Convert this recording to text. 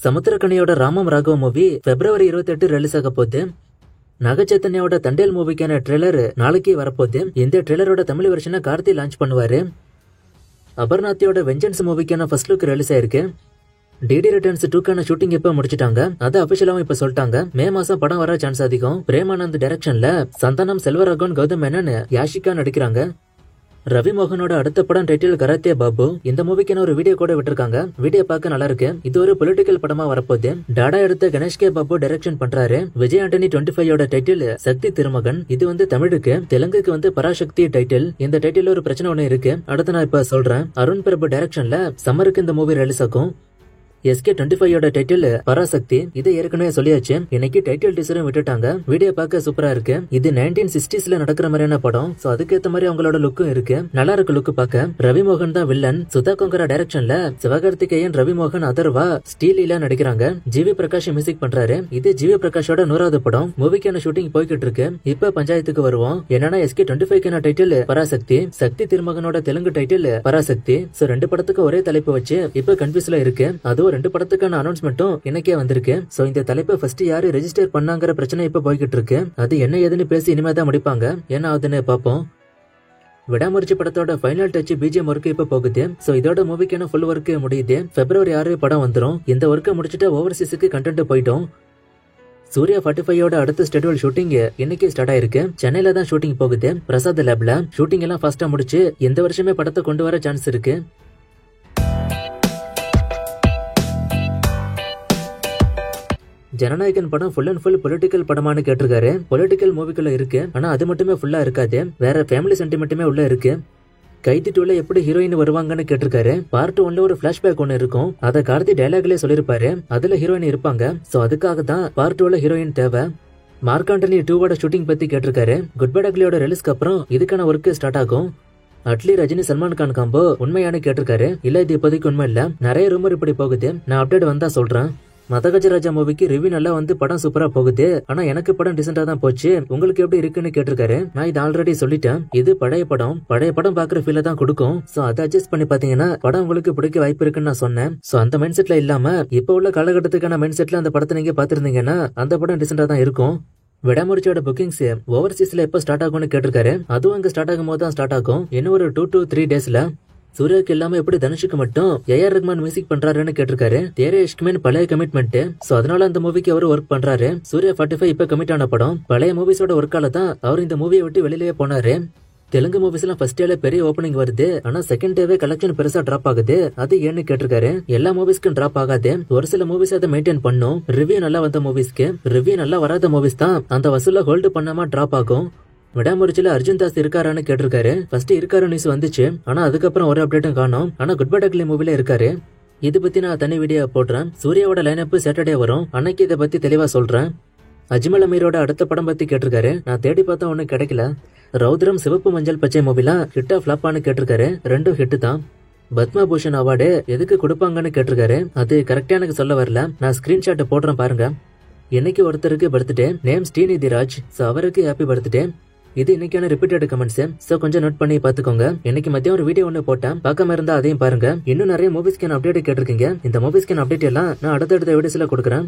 சமுத்திரக்கனியோட ராமம் Raghava movie February 28 release ஆக போகுது. நாகச்சைத்தன்யாவோட Thandel மூவிக்கான trailer நாளைக்கு வரப்போகுது. இந்த ட்ரெய்லரோட தமிழ் வெர்ஷனை கார்த்தி லான்ச் பண்ணுவாரு. அபர்நாத்தியோட வெஞ்சன்ஸ் மூவிக்கான ஃபர்ஸ்ட் லுக் ரிலீஸ் ஆயிருக்கு. டிடி ரிட்டர்ன்ஸ் 2க்கான ஷூட்டிங் இப்ப முடிச்சிட்டாங்க. அது அபிஷியலாவும் இப்ப சொல்லிட்டாங்க. மே மாசம் படம் வர சான்ஸ் அதிகம். பிரேமானந்த் டைரக்ஷன்ல சந்தானம், செல்வராகவன், கௌதம் மேனன், யாஷிகா நடிக்கிறாங்க. ரவி மோகனோட அடுத்த படம் டைட்டில் கராத்தே பாபு. இந்த மூவிக்கான ஒரு வீடியோ கூட விட்டுருக்காங்க. வீடியோ பார்க்க நல்லா இருக்கு. இது ஒரு பொலிட்டிக்கல் படமா வரப்போகுது. டாடா எடுத்த கணேஷ் கே பாபு டைரக்ஷன் பண்றாரு. விஜய் ஆண்டனி 25 டைட்டில் சக்தி திருமகன். இது தமிழுக்கு, தெலுங்குக்கு பராசக்தி டைட்டில். இந்த டைட்டில் ஒரு பிரச்சனை ஒண்ணு இருக்கு. அடுத்து நான் இப்ப சொல்றேன். அருண் பிரபு டைரக்ஷன்ல சம்மருக்கு இந்த மூவி ரிலீஸ் ஆகும். SK25 title Parasakthi. இதை ஏற்கனவே சொல்லியாச்சு. இன்னைக்கு டைட்டில் டீசரும் விட்டுட்டாங்க. வீடியோ பார்க்க சூப்பரா இருக்கு. இது 1960sல நடக்கிற மாதிரியான படம். சோ அதுக்கேத்த மாதிரி அவங்களோட லுக்கும் இருக்கு. நல்லா இருக்கு லுக்கு பார்க்க. ரவி மோகன் தான் வில்லன். சுதா கொங்கரா டைரக்ஷன்ல சிவகார்த்திகேயன், ரவி மோகன், அதர்வா, ஸ்டீலீலா நடிக்கிறாங்க. ஜிவி பிரகாஷ் மியூசிக் பண்றாரு. இது ஜிவி பிரகாஷோட 100வது படம். மூவிக்கான ஷூட்டிங் போய்கிட்டு இருக்கு. இப்ப பஞ்சாயத்துக்கு வருவோம். என்னன்னா SK25 டைட்டில் பராசக்தி, சக்தி திருமகனோட தெலுங்கு டைட்டில் பராசக்தி. சோ ரெண்டு படத்துக்கு ஒரே தலைப்பு வச்சு இப்ப கன்ஃபியூஸ்ல இருக்கு. அதுவும் ரெண்டு படத்துக்கான அனௌன்ஸ்மெண்ட்டும் இன்னைக்கே வந்திருக்கு. சோ இந்த தலைப்பை ஃபர்ஸ்ட் யாரு ரெஜிஸ்டர் பண்ணாங்கிற பிரச்சனை இப்ப போய்கிட்டு இருக்கு. அது என்ன ஏதுன்னு பேசி இனிமேதான் முடிப்பாங்க. என்ன ஆகுதுன்னு பாப்போம். விடாமுயற்சி படத்தோட ஃபைனல் டச் BGM ஒர்க் இப்ப போகுது. சோ இதோட மூவிக்கான ஃபுல் ஒர்க் முடியுது. February 6 படம் வந்துரும். இந்த ஒர்க்கை முடிச்சுட்டு ஓவர்சீஸுக்கு கண்டென்ட் போயிட்டோம். சூர்யா 45 அடுத்த ஷெட்யூல் ஷூட்டிங் இன்னைக்கு ஸ்டார்ட் ஆயிருக்கு. சென்னையில தான் ஷூட்டிங் போகுது. பிரசாத் லேப்ல ஷூட்டிங் எல்லாம் ஃபாஸ்டா முடிச்சு இந்த வருஷமே படத்தை கொண்டு வர சான்ஸ் இருக்கு. ஜனநாயகன் படம் ஃபுல் அண்ட் ஃபுல் பொலிட்டிக்கல் படமானு கேட்டிருக்காரு. பொலிட்டிக்கல் மூவிக்குள்ள இருக்கு. ஆனா அது மட்டுமே ஃபுல்லா இருக்காது. வேற ஃபேமிலி சென்டிமெண்ட்டுமே உள்ள இருக்கு. கைதி 2ல எப்படி ஹீரோயின் வருவாங்கன்னு கேட்டிருக்காரு. பார்ட் 1ல ஒரு பிளாஷ்பேக் ஒன்னு இருக்கும். அதை கார்த்தி டைலாக்லயே சொல்லிருப்பாரு. அதுல ஹீரோயின் இருப்பாங்க. சோ அதுக்காக தான் பார்ட் 2ல ஹீரோயின் தேவை. மார்க் ஆண்டனி 2வோட ஷூட்டிங் பத்தி கேட்டிருக்காரு. குட் பை அக்லியோட ரிலீஸ்க்கு அப்புறம் இதுக்கான ஒர்க் ஸ்டார்ட் ஆகும். அட்லி, ரஜினி, சல்மான் கான் காம்போ உண்மையான கேட்டிருக்காரு. இல்ல இது இப்போதைக்கு உண்மை இல்ல. நிறைய ரூமர் இப்படி போகுது. நான் அப்டேட் வந்தா சொல்றேன். மதகஜராஜா மூவிக்கு ரிவ்யூ நல்லா படம் சூப்பரா போகுது. ஆனா எனக்கு படம் டிசென்டா தான் போச்சு. உங்களுக்கு எப்படி இருக்குன்னு கேட்டிருக்காரு. நான் இது ஆல்ரெடி சொல்லிட்டேன். இது பழைய படம் பாக்குற ஃபீல தான் கொடுக்கும். சோ அதை அட்ஜஸ்ட் பண்ணி பாத்தீங்கன்னா படம் உங்களுக்கு பிடிக்க வாய்ப்பு இருக்குன்னு நான் சொன்னேன். சோ அந்த மைண்ட் செட்ல இல்லாம இப்ப உள்ள காலகட்டத்துக்கான மைண்ட் செட்ல அந்த படத்தை நீங்க பாத்திருந்தீங்கன்னா அந்த படம் டிசென்டா தான் இருக்கும். விடாமுயற்சியோட புக்கிங்ஸ் ஓவர்சீஸ்ல எப்ப ஸ்டார்ட் ஆகும்னு கேட்டிருக்காரு. அதுவும் அங்க ஸ்டார்ட் ஆகும் போது தான் ஸ்டார்ட் ஆகும். இன்னும் ஒரு 2 to 3 டேஸ்ல. சூர்யாவுக்கு இல்லாம எப்படி தனுஷுக்கு மட்டும் AR ரஹ்மான் மியூசிக் பண்றாருன்னு கேட்டிருக்காரு. தேரே இஷ்க்மேன் பழைய கமிட்மெண்ட். சோ அதனால அந்த மூவிக்கு அவர் ஒர்க் பண்றாரு. சூர்யா 45 இப்ப கமிட் ஆன படம். பழைய மூவிஸோட ஒர்க்கால தான் அவர் இந்த மூவியை விட்டு வெளியிலேயே போனாரு. தெலுங்கு மூவிஸ் எல்லாம் ஃபர்ஸ்ட் டேல பெரிய ஓப்பனிங் வருது. ஆனா செகண்ட் டேவே கலெக்ஷன் பெருசா டிராப் ஆகுது. அது ஏன்னு கேட்டிருக்காரு. எல்லா மூவிஸ்க்கும் டிராப் ஆகாது. ஒரு சில மூவிஸ் அதை மெயின்டைன் பண்ணும். ரிவ்யூ நல்லா வந்த மூவிஸ்க்கு, ரிவ்யூ நல்லா வராத மூவிஸ் தான் அந்த வசூல ஹோல்டு பண்ணாம டிராப் ஆகும். விடாமுயற்சியில அர்ஜுன் தாஸ் இருக்காரான்னு கேட்டிருக்காரு. ஃபர்ஸ்ட் இருக்காரு நியூஸ் வந்துச்சு. ஆனா அதுக்கப்புறம் ஒரு அப்டேட்டும் காணோம். ஆனா குட் பை அக்லி மூவில இருக்காரு. இது பத்தி நான் தனி வீடியோ போடுறேன். சூர்யாவோட லைனப் சாட்டர்டே வரும். அன்னைக்கு இதை பத்தி தெளிவா சொல்றேன். அஜ்மல் அமீரோட அடுத்த படம் பத்தி கேட்டிருக்காரு. நான் தேடி பார்த்தா ஒன்னும் கிடைக்கல. ரௌத்ரம், சிவப்பு மஞ்சள் பச்சை மூவிலாம் ஹிட்டா ஃபிளாப்பான்னு கேட்டிருக்காரு. ரெண்டும் ஹிட் தான். பத்மபூஷன் அவார்டு எதுக்கு கொடுப்பாங்கன்னு கேட்டிருக்காரு. அது கரெக்டா எனக்கு சொல்ல வரல. நான் ஸ்கிரீன்ஷாட் போடுறேன் பாருங்க. இன்னைக்கு ஒருத்தருக்கு birthday. Name Srinidhi Raj. So அவருக்கு ஹாப்பி பர்த்டே. இது இன்னைக்கான ரிப்பீட்டட் கமெண்ட்ஸ். சோ கொஞ்சம் நோட் பண்ணி பாத்துக்கோங்க. இன்னைக்கு மதியம் ஒரு வீடியோ ஒன்னு போட்டேன். பார்க்காம இருந்தா அதையும் பாருங்க. இன்னும் நிறைய மூவிஸ்க்கான அப்டேட் கேட்டிருக்கீங்க. இந்த மூவிஸ்க்கான அப்டேட் எல்லாம் நான் அடுத்தடுத்த வீடியோஸ்ல கொடுக்குறேன்.